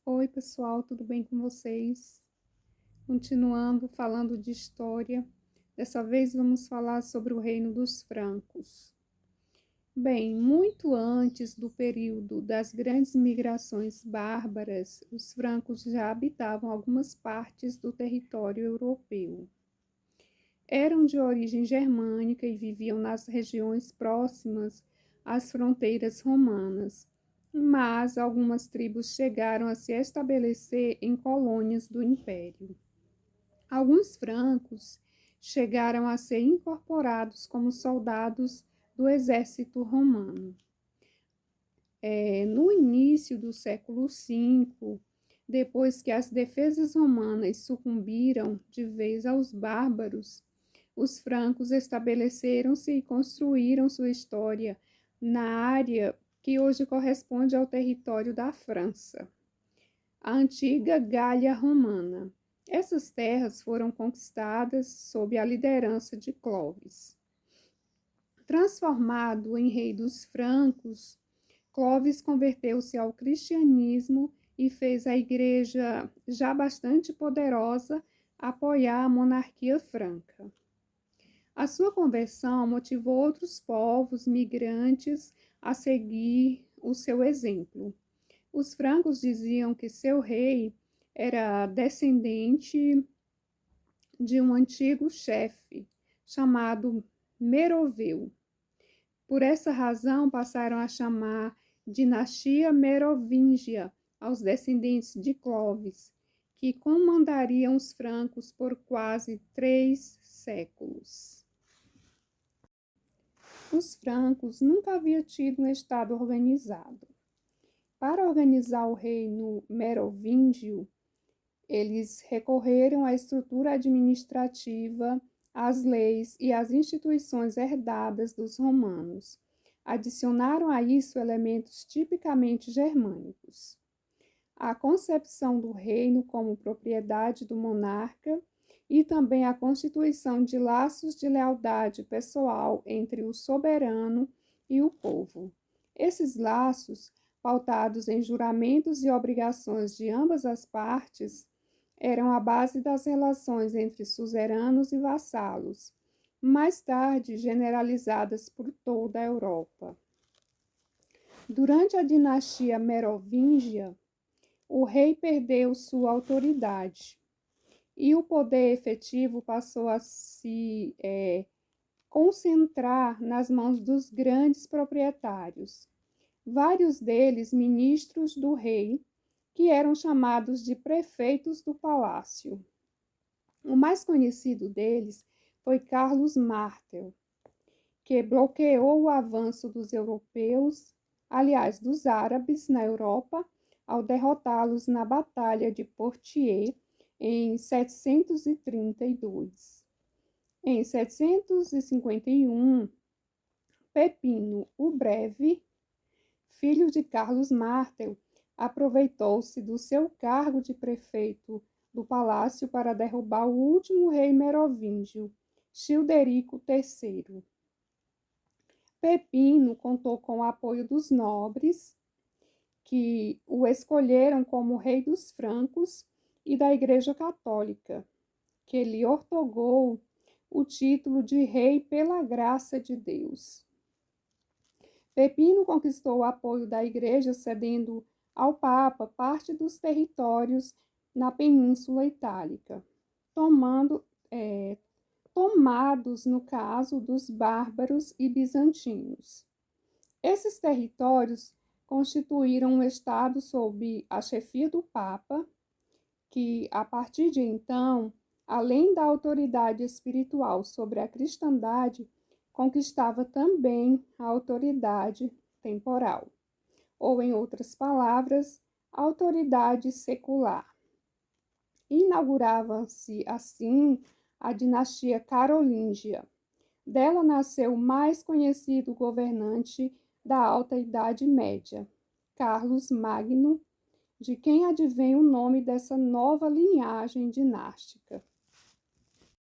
Oi, pessoal, tudo bem com vocês? Continuando falando de história, dessa vez vamos falar sobre o Reino dos Francos. Bem, muito antes do período das grandes migrações bárbaras, os francos já habitavam algumas partes do território europeu. Eram de origem germânica e viviam nas regiões próximas às fronteiras romanas, mas algumas tribos chegaram a se estabelecer em colônias do Império. Alguns francos chegaram a ser incorporados como soldados do exército romano. No início do século V, depois que as defesas romanas sucumbiram de vez aos bárbaros, os francos estabeleceram-se e construíram sua história na área que hoje corresponde ao território da França, a antiga Gália Romana. Essas terras foram conquistadas sob a liderança de Clovis. Transformado em rei dos francos, Clovis converteu-se ao cristianismo e fez a igreja, já bastante poderosa, apoiar a monarquia franca. A sua conversão motivou outros povos migrantes a seguir o seu exemplo. Os francos diziam que seu rei era descendente de um antigo chefe chamado Meroveu. Por essa razão, passaram a chamar dinastia merovingia aos descendentes de Clovis, que comandariam os francos por quase 3 séculos. Os francos nunca haviam tido um estado organizado. Para organizar o reino merovingio, eles recorreram à estrutura administrativa, às leis e às instituições herdadas dos romanos. Adicionaram a isso elementos tipicamente germânicos. A concepção do reino como propriedade do monarca e também a constituição de laços de lealdade pessoal entre o soberano e o povo. Esses laços, pautados em juramentos e obrigações de ambas as partes, eram a base das relações entre suzeranos e vassalos, mais tarde generalizadas por toda a Europa. Durante a dinastia merovingia, o rei perdeu sua autoridade e o poder efetivo passou a se concentrar nas mãos dos grandes proprietários, vários deles ministros do rei, que eram chamados de prefeitos do palácio. O mais conhecido deles foi Carlos Martel, que bloqueou o avanço dos europeus, aliás, dos árabes na Europa, ao derrotá-los na Batalha de Poitiers em 732. Em 751, Pepino o Breve, filho de Carlos Martel, aproveitou-se do seu cargo de prefeito do palácio para derrubar o último rei merovingio, Childerico III. Pepino contou com o apoio dos nobres, que o escolheram como rei dos francos, e da Igreja Católica, que lhe outorgou o título de rei pela graça de Deus. Pepino conquistou o apoio da Igreja cedendo ao Papa parte dos territórios na Península Itálica, tomados, no caso, dos bárbaros e bizantinos. Esses territórios constituíram um Estado sob a chefia do Papa, que, a partir de então, além da autoridade espiritual sobre a cristandade, conquistava também a autoridade temporal, ou, em outras palavras, a autoridade secular. Inaugurava-se, assim, a dinastia carolíngia. Dela nasceu o mais conhecido governante da Alta Idade Média, Carlos Magno, de quem advém o nome dessa nova linhagem dinástica.